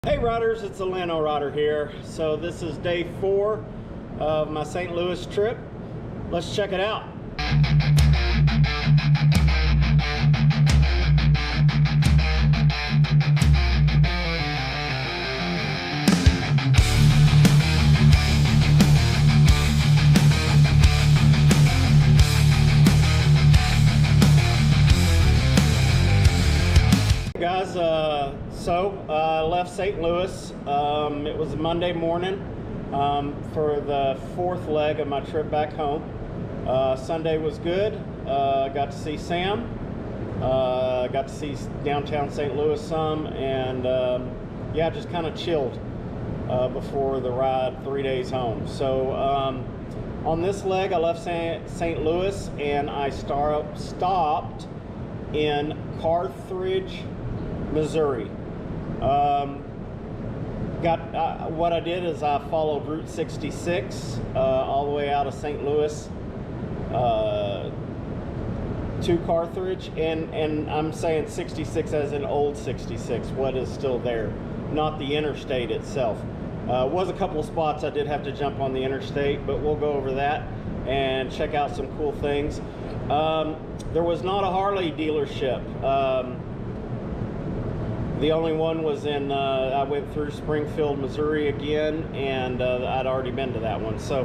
Hey riders, it's the Lano Rider here. So this is day 4 of my St. Louis trip. Let's check it out. Guys, I left St. Louis. It was a Monday morning for the 4th leg of my trip back home. Sunday was good. Got to see Sam. Got to see downtown St. Louis some, and yeah, just kind of chilled before the ride 3 days home. So on this leg, I left St. Louis and I stopped in Carthage, Missouri. What I did is I followed Route 66 all the way out of St. Louis to Carthage, and I'm saying 66 as in old 66, what is still there, not the interstate itself. Was a couple of spots I did have to jump on the interstate, but we'll go over that and check out some cool things. There was not a Harley dealership. The only one was in, I went through Springfield, Missouri again, and I'd already been to that one. So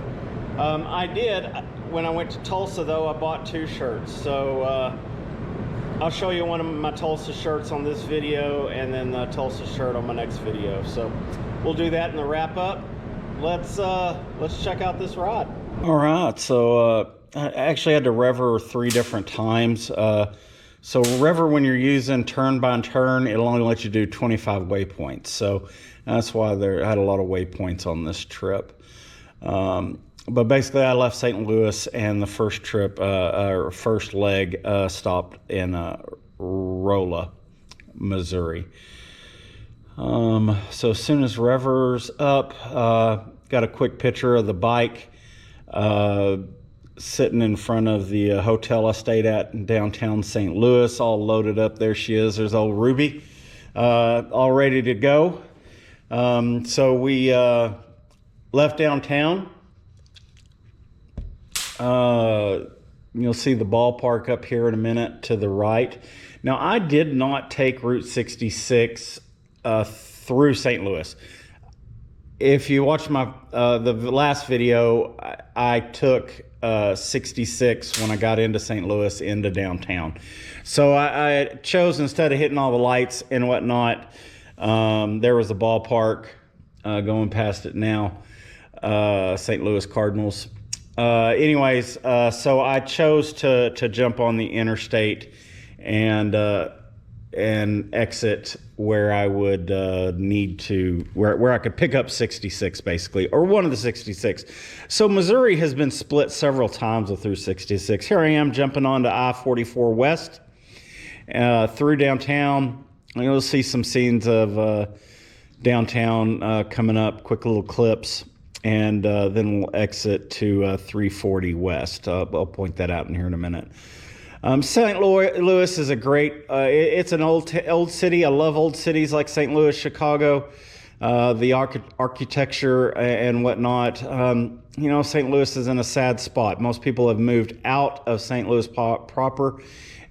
when I went to Tulsa though, I bought 2 shirts. So I'll show you one of my Tulsa shirts on this video, and then the Tulsa shirt on my next video. So we'll do that in the wrap up. Let's check out this ride. All right, so I actually had to rev her 3 different times. So rever, when you're using turn by turn, it'll only let you do 25 waypoints. So that's why I had a lot of waypoints on this trip. But basically I left St. Louis, and the first leg stopped in Rolla, Missouri. So as soon as rever's up, got a quick picture of the bike sitting in front of the hotel I stayed at in downtown St. Louis, all loaded up. There she is. There's old Ruby, all ready to go. So we left downtown. You'll see the ballpark up here in a minute to the right. Now, I did not take Route 66 through St. Louis. If you watch my the last video, I took 66 when I got into St. Louis into downtown. So I chose, instead of hitting all the lights and whatnot, there was a ballpark going past it now, St. Louis Cardinals. So I chose to jump on the interstate and exit where I would need to, where I could pick up 66 basically, or one of the 66. So Missouri has been split several times through 66. Here I am jumping onto I-44 West through downtown. You'll see some scenes of downtown coming up, quick little clips, and then we'll exit to 340 West. I'll point that out in here in a minute. St. Louis is a great, it's an old city. I love old cities like St. Louis, Chicago, the architecture and whatnot. St. Louis is in a sad spot. Most people have moved out of St. Louis proper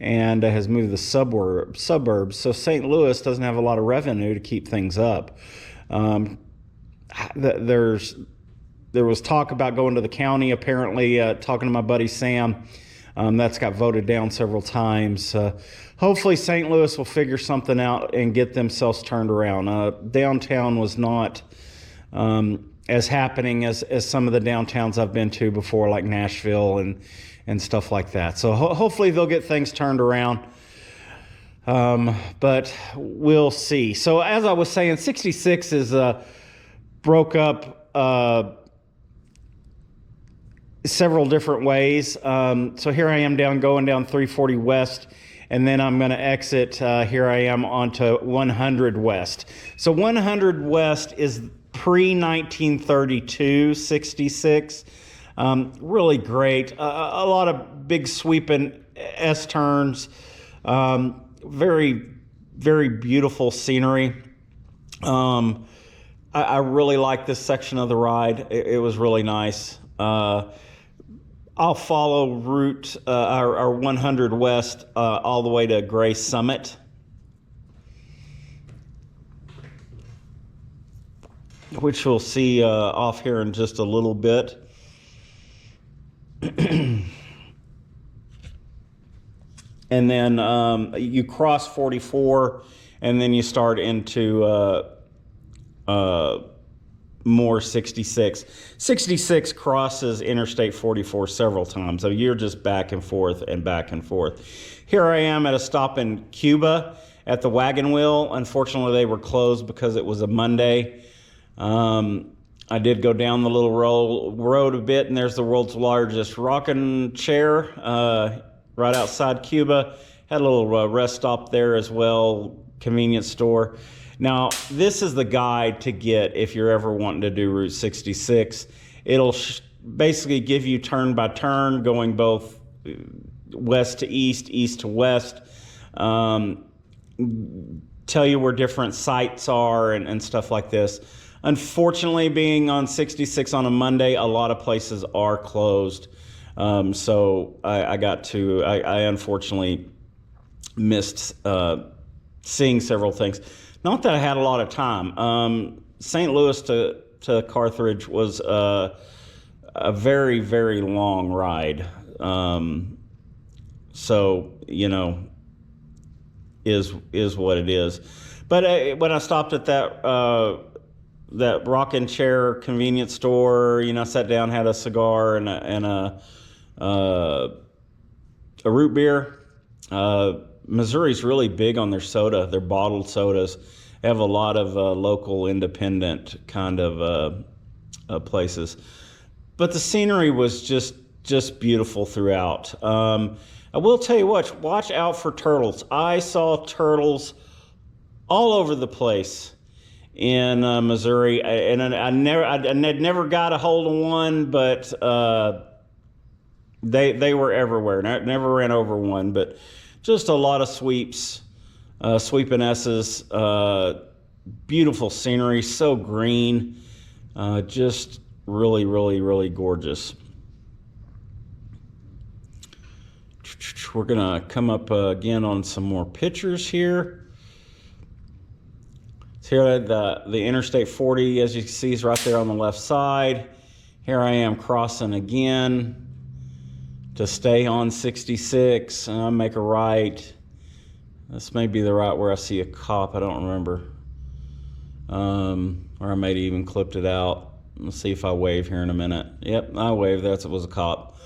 and has moved to the suburbs. So St. Louis doesn't have a lot of revenue to keep things up. There was talk about going to the county, apparently, talking to my buddy Sam. That's got voted down several times. Hopefully St. Louis will figure something out and get themselves turned around. Downtown was not as happening as some of the downtowns I've been to before, like Nashville and stuff like that. So hopefully they'll get things turned around. But we'll see. So as I was saying, 66 is broke up several different ways. So here I am going down 340 West, and then I'm going to exit. Here I am onto 100 West. So 100 West is pre-1932 66. Really great. A lot of big sweeping S-turns. Very, very beautiful scenery. I really like this section of the ride. It was really nice. I'll follow route our 100 West all the way to Gray Summit, which we'll see off here in just a little bit. And then you cross 44, and then you start into more 66. 66 crosses Interstate 44 several times, so you're just back and forth and back and forth. Here I am at a stop in Cuba at the Wagon Wheel. Unfortunately, they were closed because it was a Monday. I did go down the little road a bit, and there's the world's largest rocking chair right outside Cuba. Had a little rest stop there as well, convenience store. Now, this is the guide to get if you're ever wanting to do Route 66. It'll basically give you turn by turn, going both west to east, east to west, tell you where different sites are and stuff like this. Unfortunately, being on 66 on a Monday, a lot of places are closed. So I unfortunately missed seeing several things. Not that I had a lot of time. St. Louis to Carthage was a very, very long ride. So, you know, is what it is. But when I stopped at that rocking chair convenience store, you know, sat down, had a cigar and a root beer. Missouri's really big on their soda, their bottled sodas. They have a lot of local independent kind of places. But the scenery was just beautiful throughout. I will tell you what, watch out for turtles. I saw turtles all over the place in Missouri, and I never got a hold of one, but they were everywhere. Never ran over one, but just a lot of sweeps, sweepinesses, beautiful scenery, so green, just really, really, really gorgeous. We're gonna come up again on some more pictures here. So here the Interstate 40, as you can see, is right there on the left side. Here I am crossing again to stay on 66, and I make a right. This may be the right where I see a cop, I don't remember. Or I may have even clipped it out. Let's see if I wave here in a minute. Yep, I waved, it was a cop.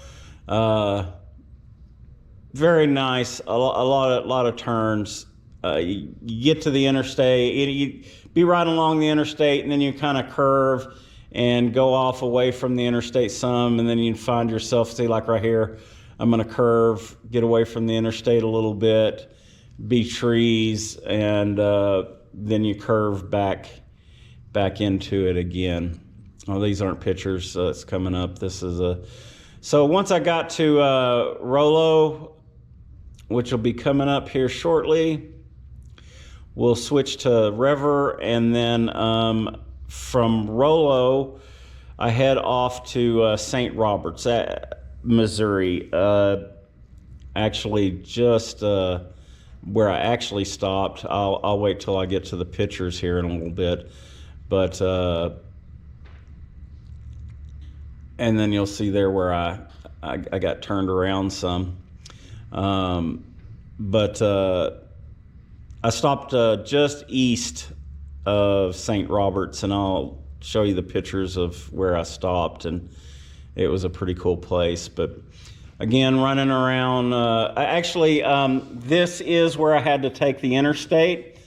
Very nice, a lot of turns. You get to the interstate, you be right along the interstate, and then you kind of curve and go off away from the interstate some, and then you find yourself, see, like right here, I'm going to curve, get away from the interstate a little bit, be trees, and then you curve back into it again. Oh, these aren't pictures, it's coming up. This is so once I got to Rollo, which will be coming up here shortly, we'll switch to Rever, and then from Rollo, I head off to St. Roberts, Missouri. Actually, just where I actually stopped. I'll wait till I get to the pictures here in a little bit, but and then you'll see there where I got turned around some. But I stopped just east of St. Roberts, and I'll show you the pictures of where I stopped, and it was a pretty cool place. But again, running around, this is where I had to take the interstate.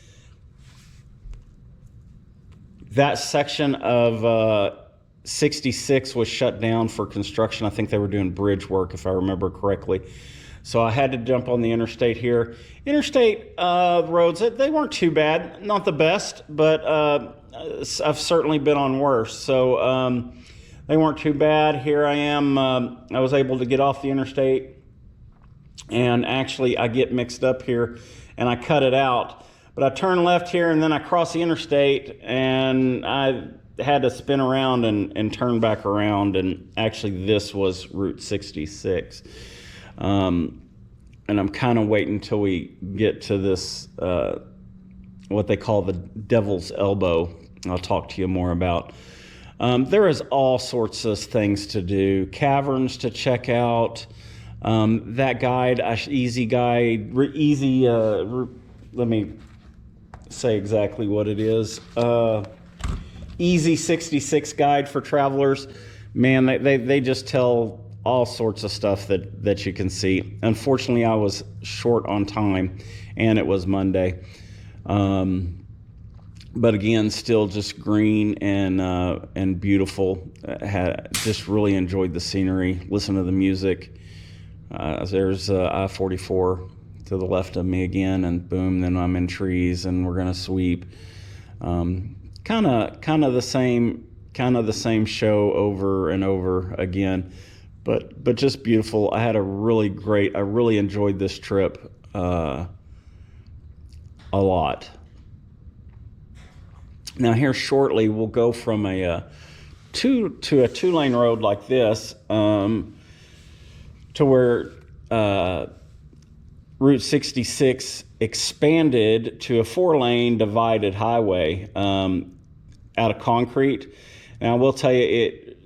That section of 66 was shut down for construction. I think they were doing bridge work, if I remember correctly. So I had to jump on the interstate here. Interstate roads, they weren't too bad. Not the best, but I've certainly been on worse. So they weren't too bad. Here I am. I was able to get off the interstate. And actually, I get mixed up here, and I cut it out. But I turned left here, and then I crossed the interstate, and I had to spin around and turn back around. And actually, this was Route 66. And I'm kind of waiting until we get to this, what they call the Devil's Elbow. I'll talk to you more about. There is all sorts of things to do, caverns to check out. That guide, Easy Guide, let me say exactly what it is. Easy 66 guide for travelers. Man, they just tell all sorts of stuff that you can see. Unfortunately, I was short on time, and it was Monday. But again, still just green and beautiful. Just really enjoyed the scenery, listened to the music. There's I-44 to the left of me again, and boom, then I'm in trees, and we're gonna sweep. Kind of the same show over and over again, but just beautiful. I really enjoyed this trip a lot. Now here shortly, we'll go from a two-lane road like this to where Route 66 expanded to a 4-lane divided highway out of concrete. And I will tell you,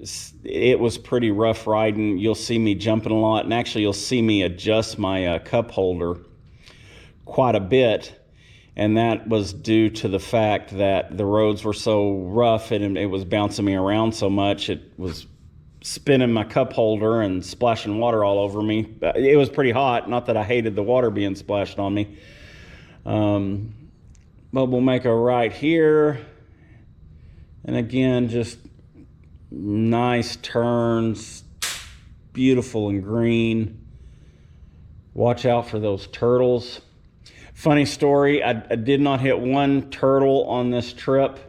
it was pretty rough riding. You'll see me jumping a lot, and actually you'll see me adjust my cup holder quite a bit. And that was due to the fact that the roads were so rough and it was bouncing me around so much. It was spinning my cup holder and splashing water all over me. It was pretty hot. Not that I hated the water being splashed on me. But we'll make a right here. And again, just nice turns, beautiful and green. Watch out for those turtles. Funny story, I did not hit one turtle on this trip,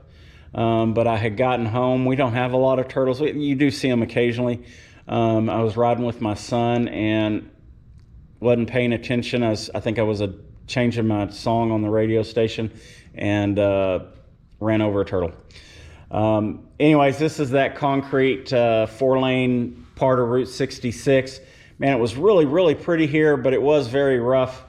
but I had gotten home. We don't have a lot of turtles. You do see them occasionally. I was riding with my son and wasn't paying attention. I think I was changing my song on the radio station and ran over a turtle. Anyways, this is that concrete 4-lane part of Route 66. Man, it was really, really pretty here, but it was very rough.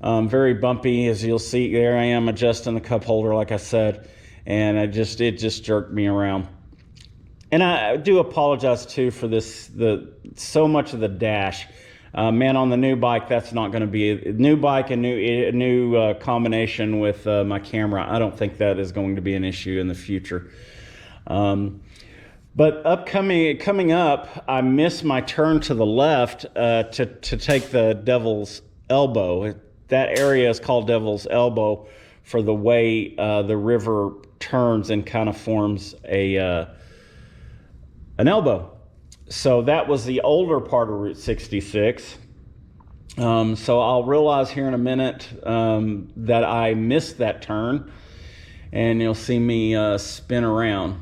Very bumpy, as you'll see. There I am adjusting the cup holder, like I said, and it just jerked me around. And I do apologize too for this. So much of the dash, man. On the new bike, that's not going to be a new bike, a new combination with my camera. I don't think that is going to be an issue in the future. But coming up, I missed my turn to the left to take the Devil's Elbow. That area is called Devil's Elbow for the way the river turns and kind of forms an elbow. So that was the older part of Route 66. So I'll realize here in a minute that I missed that turn, and you'll see me spin around.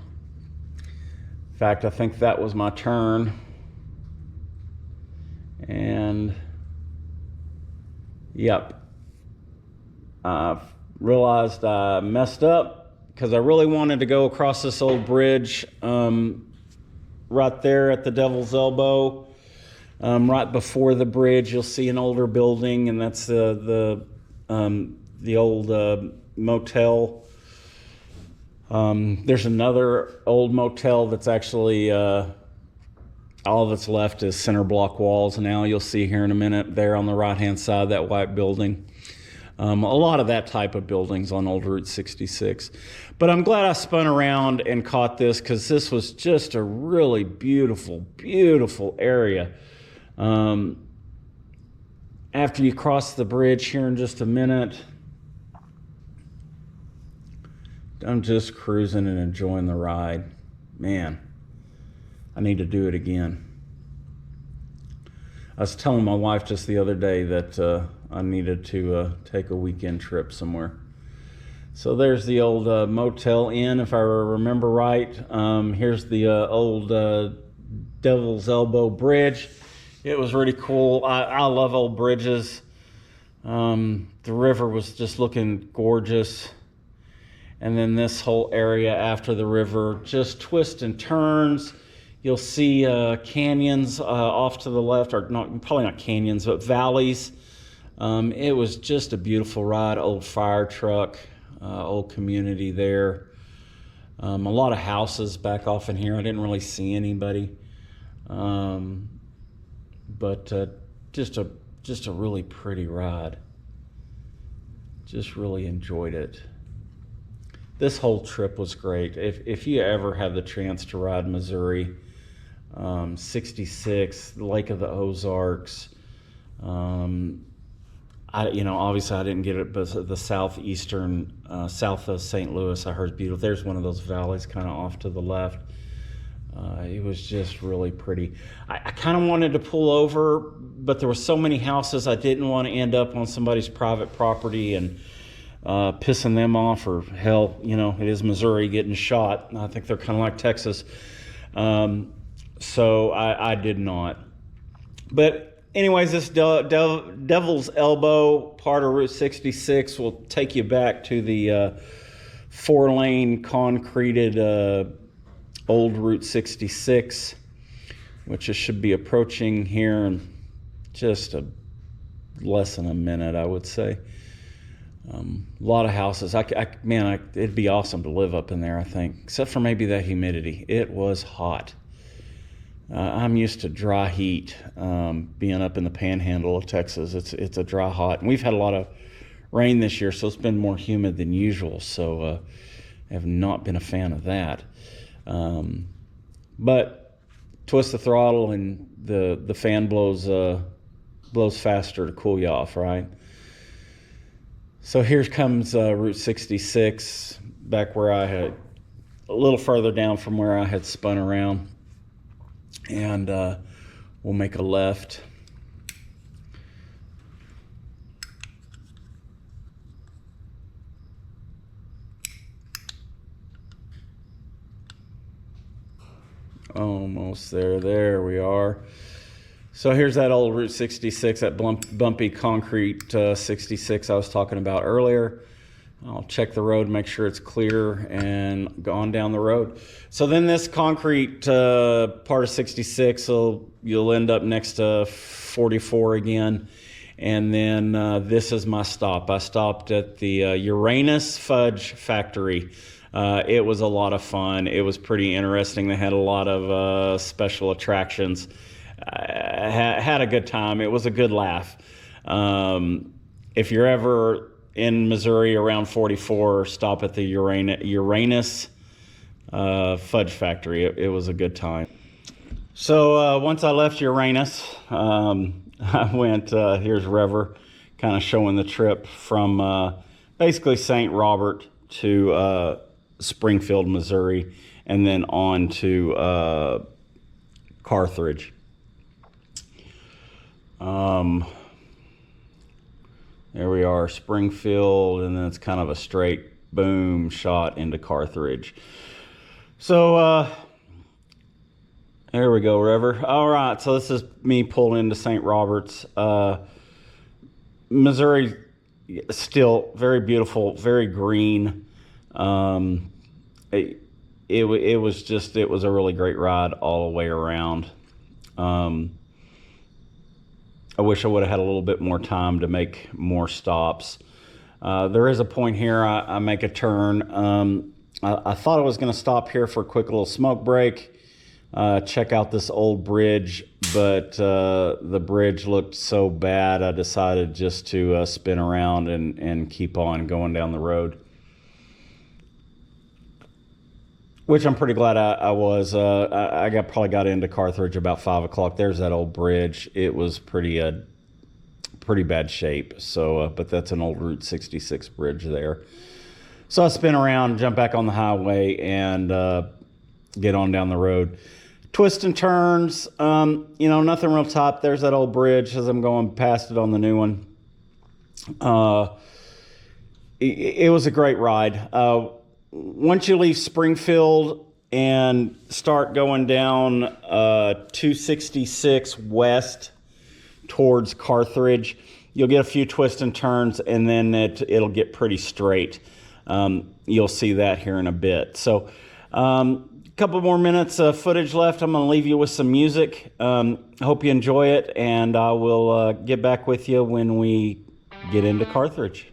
In fact, I think that was my turn. And yep. I realized I messed up because I really wanted to go across this old bridge right there at the Devil's Elbow. Right before the bridge, you'll see an older building, and that's the old motel. There's another old motel that's actually all that's left is center block walls. Now you'll see here in a minute there on the right-hand side, that white building. A lot of that type of buildings on Old Route 66. But I'm glad I spun around and caught this, because this was just a really beautiful, beautiful area. After you cross the bridge here in just a minute, I'm just cruising and enjoying the ride. Man, I need to do it again. I was telling my wife just the other day that I needed to take a weekend trip somewhere. So there's the old Motel Inn, if I remember right. Here's the old Devil's Elbow Bridge. It was really cool. I love old bridges. The river was just looking gorgeous. And then this whole area after the river, just twists and turns. You'll see canyons off to the left, or not, probably not canyons, but valleys. It was just a beautiful ride. Old fire truck, old community there. A lot of houses back off in here. I didn't really see anybody, but just a really pretty ride. Just really enjoyed it. This whole trip was great. If you ever have the chance to ride Missouri, 66, the Lake of the Ozarks, obviously I didn't get it, but the southeastern, south of St. Louis, I heard it's beautiful. There's one of those valleys kind of off to the left. It was just really pretty. I kind of wanted to pull over, but there were so many houses, I didn't want to end up on somebody's private property and pissing them off, or hell, it is Missouri, getting shot. I think they're kind of like Texas. So I did not. But anyways, this Devil's Elbow part of Route 66 will take you back to the 4-lane concreted old Route 66, which should be approaching here in just less than a minute, I would say. A lot of houses. It'd be awesome to live up in there, I think, except for maybe that humidity. It was hot. I'm used to dry heat, being up in the panhandle of Texas. It's a dry hot, and we've had a lot of rain this year, so it's been more humid than usual. So I have not been a fan of that. But twist the throttle, and the fan blows faster to cool you off, right? So here comes Route 66, back where I had, a little further down from where I had spun around. And we'll make a left. Almost there. There we are. So here's that old Route 66, that bumpy concrete 66 I was talking about earlier. I'll check the road, make sure it's clear, and go on down the road. So then this concrete part of 66, you'll end up next to 44 again. And then this is my stop. I stopped at the Uranus Fudge Factory. It was a lot of fun. It was pretty interesting. They had a lot of special attractions. I had a good time. It was a good laugh. If you're ever in Missouri around 44, stop at the Uranus Fudge Factory. It was a good time. So once I left Uranus, I went, here's Rever, kind of showing the trip from basically St. Robert to Springfield, Missouri, and then on to Carthage. There we are, Springfield, and then it's kind of a straight boom shot into Carthage. So there we go, Rever. All right, so this is me pulling into St. Roberts. Missouri, still very beautiful, very green. It was a really great ride all the way around. I wish I would have had a little bit more time to make more stops. There is a point here I make a turn. I thought I was going to stop here for a quick little smoke break, check out this old bridge, but the bridge looked so bad I decided just to spin around and keep on going down the road. Which I'm pretty glad I was. I probably got into Carthage about 5 o'clock. There's that old bridge. It was pretty bad shape. So, but that's an old Route 66 bridge there. So I spin around, jump back on the highway, and get on down the road. Twists and turns. Nothing real top. There's that old bridge as I'm going past it on the new one. It was a great ride. Once you leave Springfield and start going down 266 west towards Carthage, you'll get a few twists and turns, and then it'll get pretty straight. You'll see that here in a bit. So a couple more minutes of footage left. I'm going to leave you with some music. I hope you enjoy it, and I will get back with you when we get into Carthage.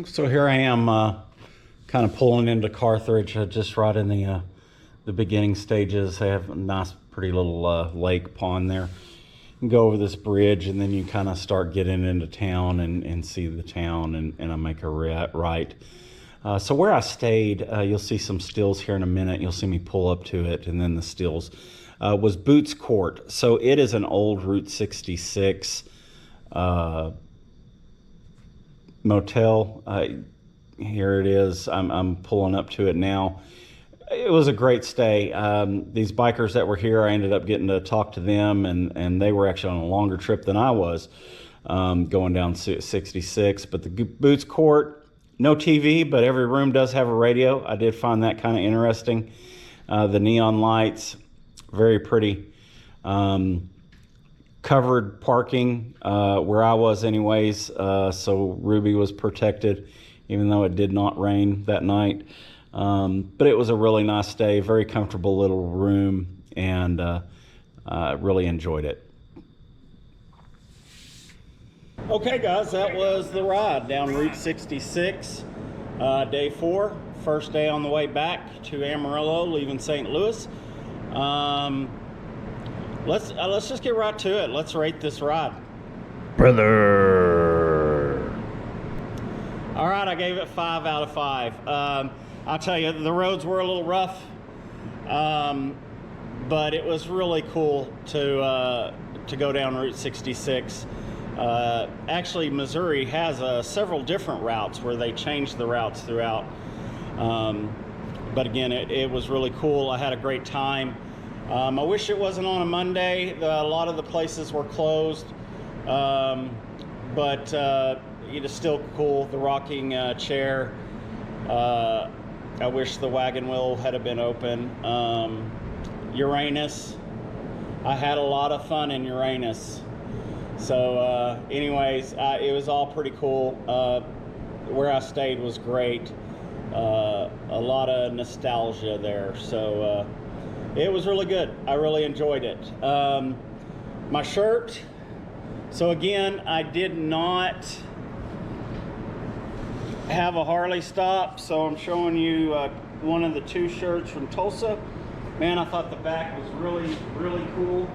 So here I am, kind of pulling into Carthage, just right in the beginning stages. They have a nice, pretty little lake pond there. You can go over this bridge, and then you kind of start getting into town and see the town, and I make a right. So where I stayed, you'll see some stills here in a minute. You'll see me pull up to it, and then the stills was Boots Court. So it is an old Route 66 motel. Here it is. I'm pulling up to it now. It was a great stay. These bikers that were here, I ended up getting to talk to them, and they were actually on a longer trip than I was, going down 66. But the Boots Court, no TV, but every room does have a radio. I did find that kind of interesting. The neon lights, very pretty. Covered parking where I was anyways, so Ruby was protected, even though it did not rain that night. But it was a really nice stay, very comfortable little room, and really enjoyed it. Okay guys, that was the ride down Route 66, day 4, first day on the way back to Amarillo, leaving St. Louis. Let's just get right to it. Let's rate this ride. Brother. All right, I gave it 5 out of 5. I'll tell you, the roads were a little rough, but it was really cool to go down Route 66. Actually, Missouri has several different routes where they change the routes throughout. But again, it was really cool. I had a great time. I wish it wasn't on a Monday. A lot of the places were closed, but it is still cool. The rocking chair. I wish the wagon wheel had been open. Uranus. I had a lot of fun in Uranus. So anyways, it was all pretty cool. Where I stayed was great. A lot of nostalgia there. So it was really good. I really enjoyed it. My shirt. So again, I did not have a Harley stop, so I'm showing you one of the 2 shirts from Tulsa. Man, I thought the back was really, really cool.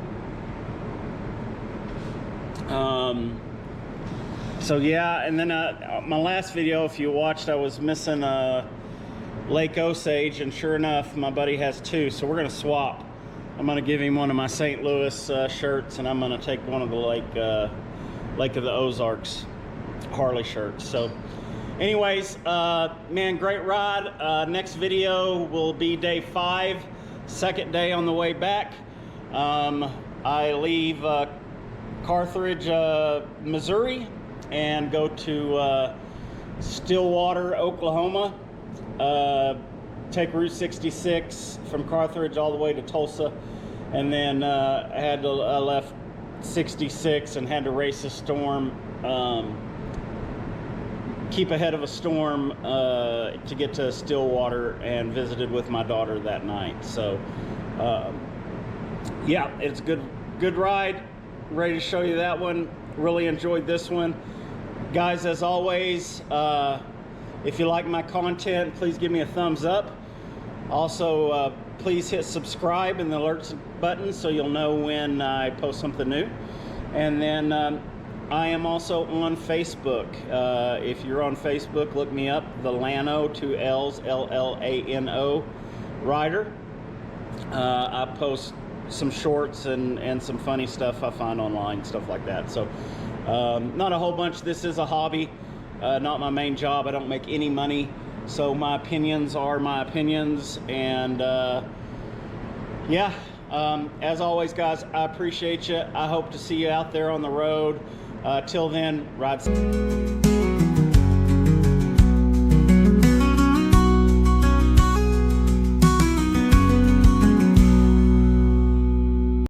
So yeah, and then my last video, if you watched, I was missing Lake Osage, and sure enough, my buddy has 2, so we're gonna swap. I'm gonna give him one of my St. Louis shirts, and I'm gonna take one of the Lake of the Ozarks Harley shirts. So anyways, man, great ride. Next video will be day 5, second day on the way back. I leave Carthage, Missouri, and go to Stillwater, Oklahoma. Take Route 66 from Carthage all the way to Tulsa, and then I left 66 and had to race a storm, keep ahead of a storm to get to Stillwater, and visited with my daughter that night. So yeah, it's a good ride. Ready to show you that one. Really enjoyed this one, guys. As always, if you like my content, please give me a thumbs up. Also, please hit subscribe and the alerts button so you'll know when I post something new. And then I am also on Facebook. If you're on Facebook, look me up, the Lano, 2 L's, L-L-A-N-O, Rider. I post some shorts and some funny stuff I find online, stuff like that. So not a whole bunch. This is a hobby, not my main job. I don't make any money, so my opinions are my opinions. And yeah, as always, guys, I appreciate you. I hope to see you out there on the road. Till then, ride safe.